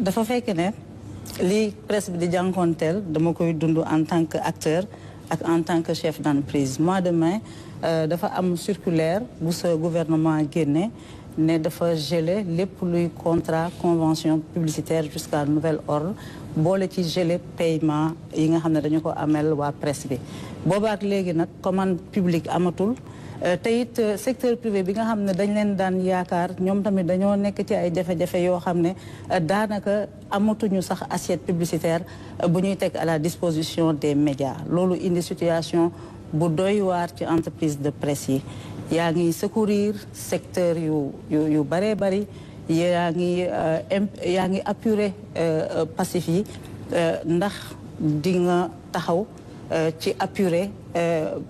dafa fekk ne li presse bi di jànkoonteel dama koy dund en tant que acteur ak en tant que chef d'entreprise. Mois de mai dafa am circulaire bu sa gouvernement génne ne dafa gelé lépp luy contrat convention publicitaire jusqu'à nouvel ordre boole ci gelé paiement yi nga xam ne dañu ko amel waa presse bi. boobaak léegi nag commande publique amatul. te it secteur privé bi nga xam ne dañ leen daan yaakaar ñoom tamit dañoo nekk ci ay jafe-jafe yoo xam ne daanaka amatuñu sax assiette publicitaire bu ñuy teg à la disposition des médias. loolu indi situation bu doy waar ci entreprise de presse yi. yaa ngi secourir secteur yu bëree bëri yaa ngi apurer passif yi ndax di nga taxaw ci apurer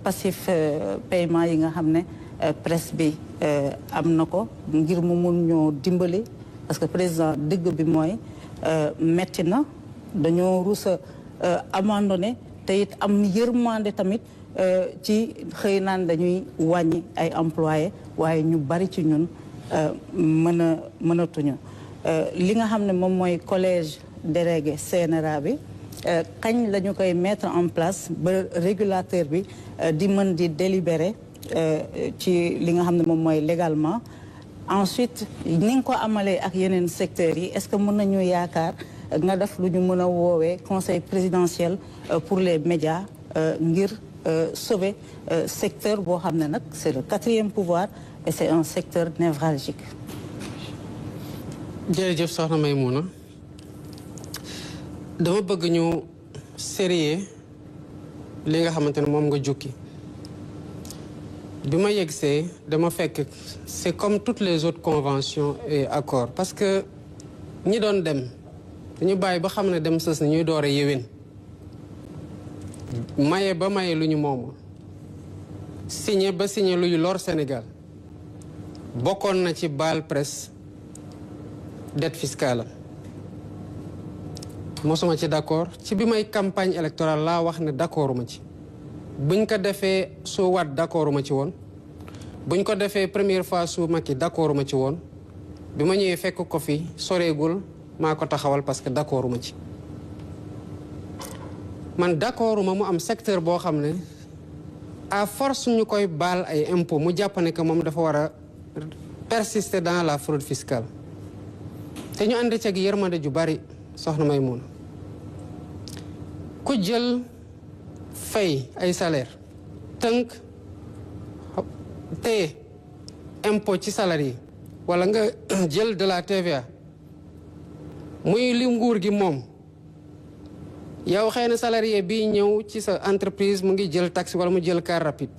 passif paiement yi nga xam ne presse bi am na ko ngir mu mun ñoo dimbali parce que président dëgg bi mooy metti na dañoo rusa abandonné te it am yërmande tamit ci xëy naan dañuy wàññi ay employés waaye ñu bari ci ñun mënatuñu li nga xam ne moom mooy collège délégué CNRA bi kañ la ñu koy mettre en place ba régulateur bi di mën di délibérer ci li nga xam ne moom mooy légalement. Ensuite ni nga ko amalee ak yeneen secteurs yi est-ce que mën nañu yaakaar nga def lu ñu mën a woowee conseil présidentiel pour les médias ngir sauver secteur boo xam ne nag c'est le 4e pouvoir et c'est un secteur névralgique. jërëjëf soxna Maïmouna dama bëgg ñu sérieux li nga xamante ne moom nga jukki bi ma yegsee dama fekk c'est comme toutes les autres conventions et accords parce que ñi doon dem dañu bàyyi ba xam ne dem sës na ñuy door a yéwén maye ba maye lu ñu moomu signé ba signé luy lor Sénégal bokkoon na ci baal presse dette fiscale mosuma ci d'accord ci bi may campagne électorale laa wax ne d'accorduma ci buñ ko defee su Wade d'accorduma ci woon buñ ko defee première fois su Macky d'accorduma ci woon bi ma ñëwee fekk ko fi soreegul maa ko taxawal parce que d'accorduma ci man d'accorduma mu am secteur boo xam ne à force ñu koy baal ay impôts mu jàpp ne que moom dafa war a persister dans la fraude fiscale te ñu ànd ci ak yërmande ju bari soxna Maïmouna ku jël fay ay salaire tënk te impôt ci salaire yi wala nga jël de la TVA muy li nguur gi moom yow xëy na salarié bi ñëw ci sa entreprise mu ngi jël taxi wala mu jël car rapide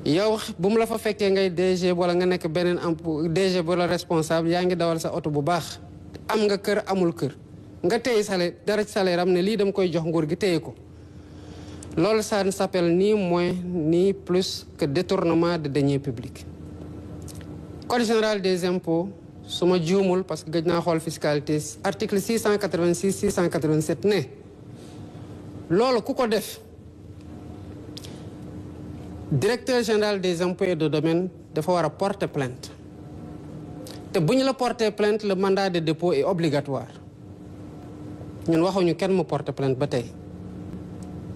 yow bu mu la fa fekkee ngay DG wala nga nekk beneen DG wala responsable yaa ngi dawal sa oto bu baax am nga kër amul kër nga téye salaire dara ci salaire am ne lii dama koy jox nguur gi téye ko loolu ça ne s'appelle ni moins ni plus que détournement de deniers publics. Code général des impôts su ma juumul parce que gëj naa xool fiscalité article 686 687 ne loolu ku ko def directeur général des impôts et de domaine dafa war a porter plainte te bu ñu la porter plainte le mandat de dépôt est obligatoire ñun waxuñu kenn mu porter plainte ba tey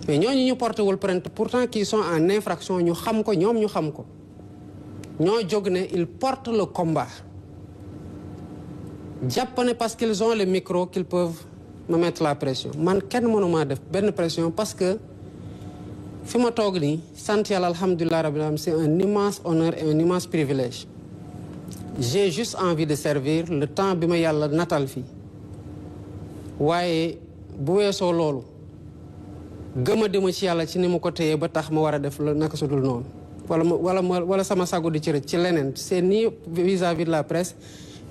mais ñooñu ñu porté wul plainte pourtant qui sont en infraction ñu xam ko ñoom ñu xam ko ñoo jóg ne ils portent le combat jàpp ne parce qu'ils ont le micro qu'ils peuvent me mettre la pression man kenn mënuma def benn pression parce que fi ma toog nii sant yàlla alhamdulilah rabbil alamin c'est un immense honneur et un immense privilège j'ai juste envie de servir le temps bi ma yàlla natal fii waaye bu weesoo loolu gëma dema ci yàlla ci ni mu ko téyee ba tax ma war a def la naka su dul noonu wala sama sago di ci rëcc ci leneen c'est ni vis-à-vis de la presse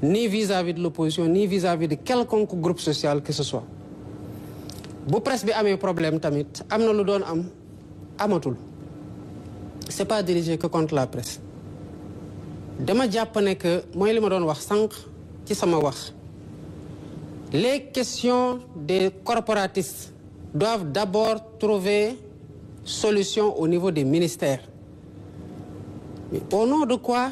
ni vis-à-vis de l'opposition ni vis-à-vis de quelconque groupe social que ce soit bu presse bi amee problème tamit am na lu doon am amatul c'est pas dirigé que contre la presse dama jàpp ne que mooy li ma doon wax sànq ci sama wax les questions des corporatistes doivent d'abord trouver solution au niveau des ministères mais au nom de quoi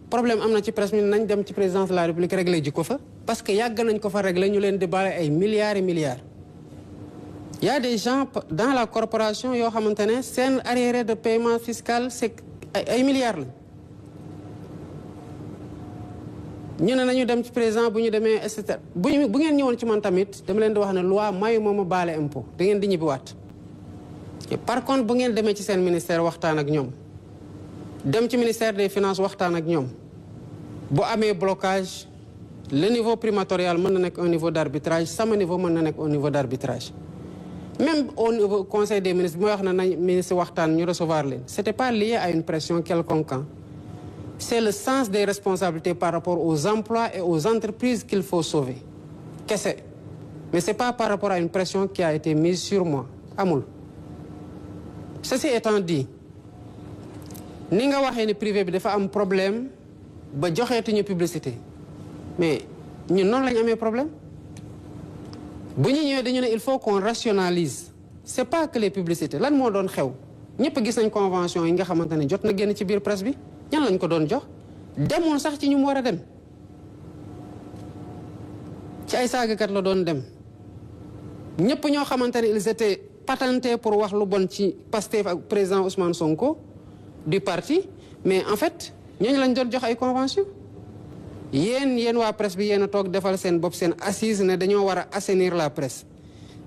problème am na ci presse mi nañ dem ci présidence de la République régler ji ko fa parce que yàgg nañ ko fa régler ñu leen di bale ay milliards et milliards. Il y a des gens dans la corporation yoo xamante ne seen arriéré de paiement fiscal c'est ay milliards la. ñu ne nañu dem ci président bu ñu demee et cetera bu ngeen ñëwoon ci man tamit dama leen di wax ne loi mayu ma baale impôt da ngeen di ñibbiwaat. par contre bu ngeen demee ci seen ministère waxtaan ak ñoom dem ci ministère des finances waxtaan ak ñoom bu amee blocage le niveau primatorial mën na nekk un niveau d'arbitrage sama niveau mën na nekk un niveau d'arbitrage. Même au niveau conseil des ministres bi may wax ne nañ ministre waxtaan ñu recevoir leen c'était pas lié à une pression quelconque. C'est le sens des responsabilités par rapport aux emplois et aux entreprises qu'il faut sauver. Kese. Mais c'est pas par rapport à une pression qui a été mise sur moi. Amul. Ceci étant dit, ni nga waxee ni privé bi dafa am problème ba joxeetuñu publicité mais ñun noonu lañu amee problème bu ñu ñëwee dañu ne il faut qu'on rationalise. C'est pas que les publicités lan moo doon xew ñëpp gis nañ convention yi nga xamante ne jot na génn ci biir presse bi. ñan lañ ko doon jox demoon sax ci ñu mu war a dem ci ay saagakat la doon dem ñëpp ñoo xamante ne ils étaient patentés pour wax lu bon ci Pastef ak président Ousmane Sonko du parti mais en fait ñooñu lañ doon jox ay convention yéen waa presse bi yéen a toog defal seen bopp seen assise ne dañoo war a assainir la presse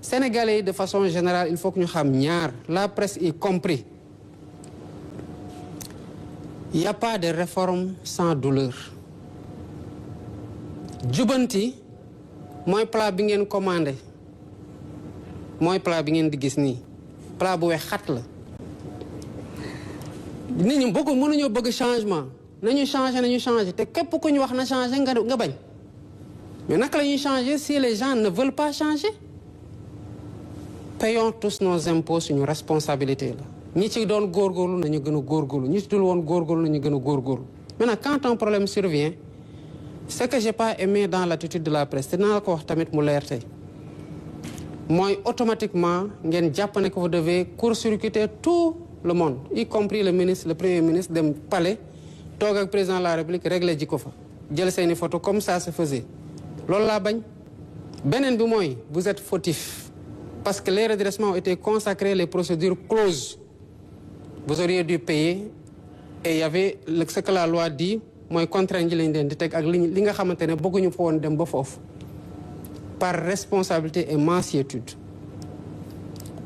sénégalais yi de façon générale il faut que ñu xam ñaar la presse y compris. Il n'y a pas de réforme sans douleur. Jubanti mooy plat bi ngeen commandé mooy plat bi ngeen di gis nii plat bu weex xat la. nit ñi mënuñoo bëgg changement nañu changer te képp ku ñu wax na changer nga bañ mais naka la ñuy changer si les gens ne veulent pas changer. Payons tous nos impôts suñu responsabilité la. ñi ci doon góorgóorlu nañu gën a góorgóorlu ñi ci dul woon góorgóorlu nañu gën a góorgóorlu maintenant quand un problème survient ce que j'ai pas aimé dans l'attitude de la presse te naa la ko wax tamit mu leer tey mooy automatiquement ngeen jàpp ne que vous devez court-circuiter tout le monde y compris le ministre le premier ministre dem palais toog ak président de la république régler ji ko fa jël seeni photo comme ça se faisait loolu laa bañ beneen bi mooy vous êtes fautif parce que les redressements ont été consacrés les procédures closes. Vous auriez dû payer et il y avait ce que la loi dit mooy contrainte ji lañ leen di teg ak li nga xamante ne bëgguñu fa woon dem ba foofu par responsabilité et mansuétude.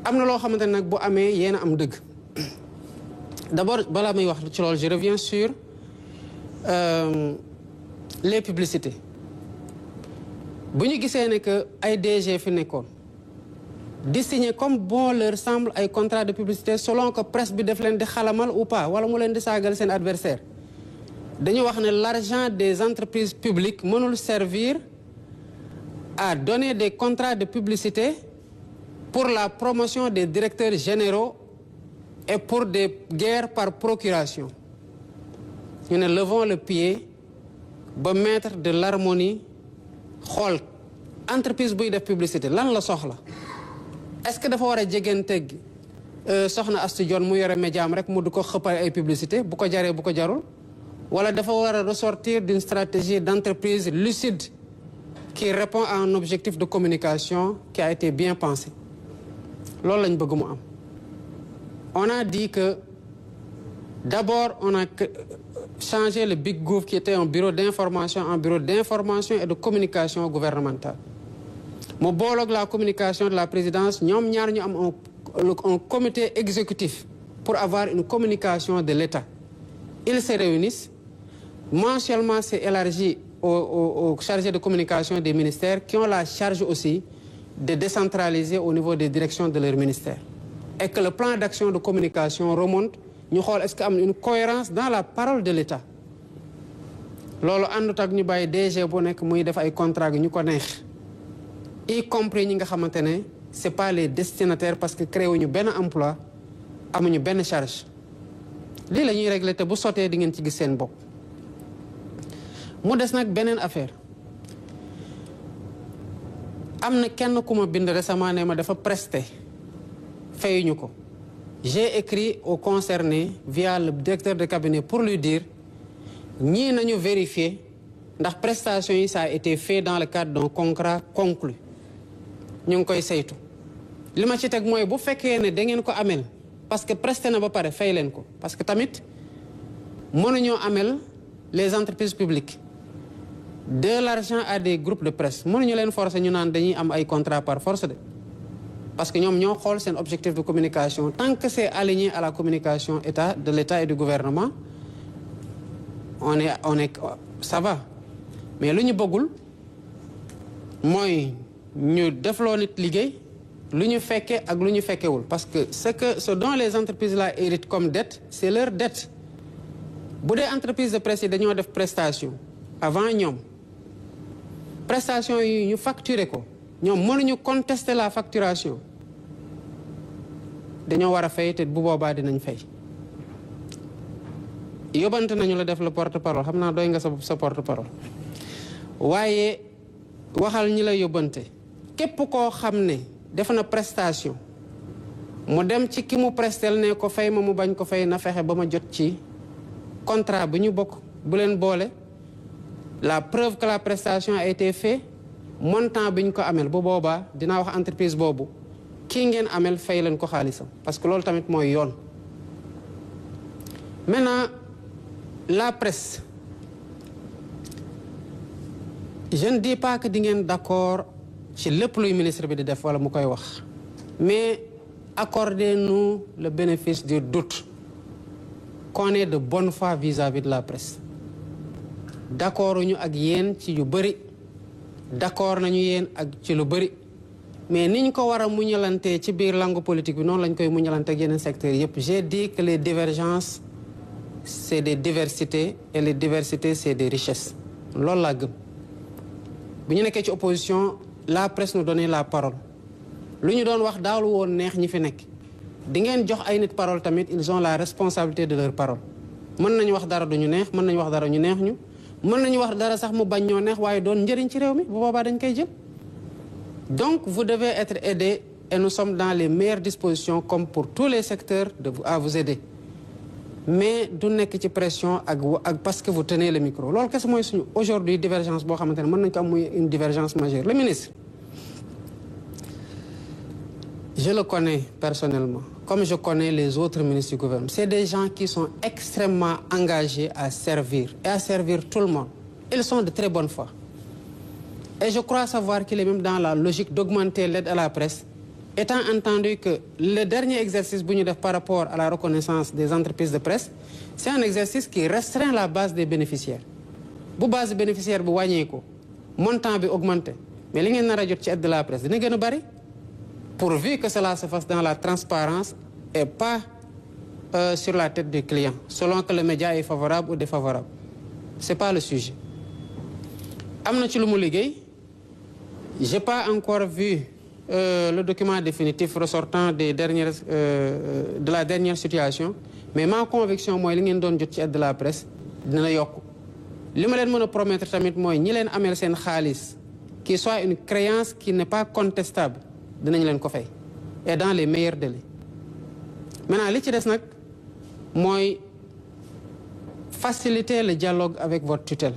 am na loo xamante ne nag bu amee yéen a am dëgg d'abord balaa may wax ci loolu je reviens sur les publicités bu ñu gisee ne que ay DG fi nekkoon. di signer comme bon leur semble ay contrat de publicité selon que presse bi def leen di xalamal ou pas wala mu leen di saagal seen adversaire dañu wax ne l'argent des entreprises publiques mënul servir à donner des contrats de publicité pour la promotion des directeurs généraux et pour des guerres par procuration ñu ne levons le pied ba mettre de l'harmonie xool entreprise buy def publicité lan la soxla. Est-ce que dafa war a jegeenteeg soxna Astou Dione mu yore médiam rek mu du ko xëppal ay publicité bu ko jaree bu ko jarul wala dafa war a ressortir d'une stratégie d'entreprise lucide qui répond à un objectif de communication qui a été bien pensé loolu lañ bëgg mu am. On a dit que d'abord on a changé le Big Gouv qui était un bureau d'information en bureau d'information et de communication gouvernementale. mu booloog la communication de la présidence ñoom ñaar ñu am un comité exécutif pour avoir une communication de l'État. Ils se réunissent mensuellement, c'est élargi aux chargés de communication des ministères qui ont la charge aussi de décentraliser au niveau des directions de leur ministère. Et que le plan d'action de communication remonte ñu xool est-ce que am une cohérence dans la parole de l'État. loolu àndut ak ñu bàyyi DG bu nekk muy def ay contrat ñu ko neex. y compris ñi nga xamante ne c'est pas les destinataires parce que créé wuñu benn emploi amuñu benn charge lii la ñuy régler te bu sotee di ngeen ci gis seen bopp. mu des nag beneen affaire am na kenn ku ma bind récemment ne ma dafa presté fayuñu ko. J'ai écrit au concerné via le directeur de cabinet pour lui dire ñii nañu vérifier ndax prestation yi ça a été fait dans le cadre d'un contrat conclu ñu ngi koy saytu li ma ci teg mooy bu fekkee ne da ngeen ko amel parce que presté na ba pare fay leen ko parce que tamit mënuñoo amel les entreprises publiques de l'argent à des groupes de presse mënuñu leen forcer ñu naan dañuy am ay contrat par force de parce que ñoom ñoo xool seen objectif de communication tant que c'est aligné à la communication de l'État et du gouvernement on est ça va mais lu ñu bëggul mooy ñu defloo nit liggéey lu ñu fekke ak lu ñu fekkewul parce que ce dont les entreprises là héritent comme dette c'est leur dette bu dee entreprise de presse yi dañoo def prestation avant ñoom prestation yi ñu facturer ko ñoom mënuñu contester la facturation dañoo war a fay te bu boobaa dinañ fay yóbbante nañu la def le porte-parole xam naa doy nga sa porte-parole waaye waxal ñi la yóbbante képp koo xam ne def na prestation mu dem ci ki mu prestel ne ko fay ma mu bañ ko fay na fexe ba ma jot ci contrat bu ñu bokk bu leen boole la preuve que la prestation a été faite montant bi ñu ko amel bu boobaa dinaa wax entreprise boobu kii ngeen amel fay leen ko xaalisam parce que loolu tamit mooy yoon. Maintenant la presse je ne dis pas que di ngeen d'accord ci lépp luy ministre bi di def wala mu koy wax mais accordez-nous le bénéfice du doute qu'on est de bonne foi vis-à-vis de la presse. D'accord ñu ak yéen ci yu bëri d'accord nañu yéen ak ci lu bëri mais niñ ko war a muñalantee ci biir langue politique bi noonu lañ koy muñalante ak yeneen secteurs yëpp. J'ai dit que les divergences c'est des diversités et les diversités c'est des richesses loolu laa gëm. bu ñu nekkee ci opposition la presse nous donnait la parole lu ñu doon wax daawlu woon neex ñi fi nekk di ngeen jox ay nit parole tamit ils ont la responsabilité de leur parole. mën nañu wax dara du ñu neex mën nañu wax dara ñu neex ñu mën nañu wax dara sax mu bañ ñoo neex waaye doon njëriñ ci réew mi bu boobaa dañ koy jël. Donc vous devez être aidés et nous sommes dans les meilleures dispositions comme pour tous les secteurs à vous aider mais du nekk ci pression ak parce que vous tenez le micro loolu kese mooy suñu aujourd'hui divergence boo xamante ne mën nañu ko am muy une divergence majeure. Le ministre je le connais personnellement comme je connais les autres ministres du gouvernement. C'est des gens qui sont extrêmement engagés à servir et à servir tout le monde. Ils sont de très bonne foi. Et je crois savoir qu'il est même dans la logique d'augmenter l'aide à la presse, étant entendu que le dernier exercice bu ñu def par rapport à la reconnaissance des entreprises de presse, c'est un exercice qui restreint la base des bénéficiaires. Bu base bénéficiaire bu wàññeeku montant bi augmenté mais li ngeen nar a jot ci aide de la presse dina gën a bari pourvu que cela se fasse dans la transparence et pas sur la tête du client selon que le média est favorable ou défavorable. C'est pas le sujet. Am na ci lu mu liggéey. J'ai pas encore vu le document définitif ressortant de la dernière situation mais ma conviction mooy li ngeen doon jot ci aide de la presse dina yokk. li ma leen mën a promettre tamit mooy ñi leen ameel seen xaalis qui soit une créance qui n'est pas contestable dinañ leen ko fay et dans les meilleurs délais. Maintenant li ci des nag mooy faciliter le dialogue avec votre tutelle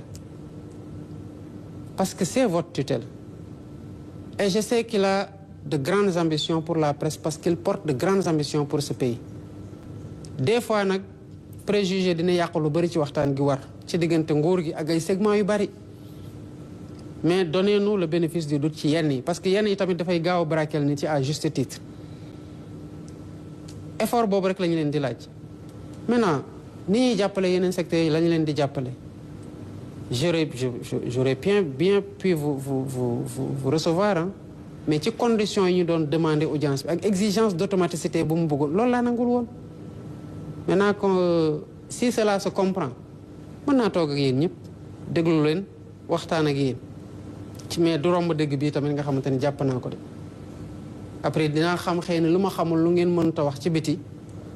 parce que c'est votre tutelle et je sais qu'il a de grandes ambitions pour la presse parce qu'il porte de grandes ambitions pour ce pays. Des fois nag préjugé dina yàq lu bari ci waxtaan gi war ci diggante nguur gi ak ay segments yu bari mais donnez-nous le bénéfice du doute ci yenn yi parce que yenn yi tamit dafay gaaw a braquer nit ci à juste titre. Effort boobu rek la ñu leen di laaj maintenant ni ñuy jàppale yeneen secteurs yi la ñu leen di jàppale. J'aurais bien pu vous recevoir hein mais ci conditions yi ñu doon demander audience bi ak exigence d'automaticité bu mu bëggul loolu laa nangul woon. Maintenant si cela se comprend mën naa toog ak yéen ñëpp déglu leen waxtaan ak yéen ci mais du romb dégg bii tamit nga xamante ni jàpp naa ko de après dinaa xam xëy na lu ma xamul lu ngeen mënut a wax ci biti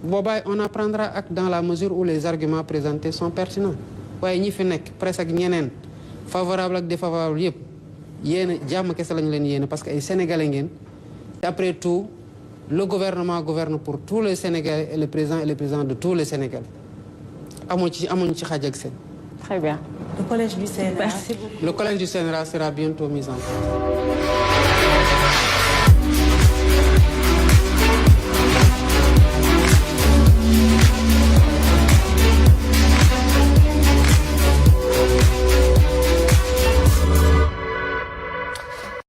boobaa on apprendra acte dans la mesure où les arguments présentés sont pertinents waaye ñi fi nekk presque ak ñeneen favorable ak défavorable yëpp yéen jàmm kese lañu leen yéene parce que ay sénégalais ngeen et après tout le gouvernement gouverne pour tous les Sénégalais et le président de tous les Sénégalais amuñu ci xaj ak seen Très bien. Le collège du CNRA. Merci beaucoup. Le collège du CNRA sera bientôt mis en place.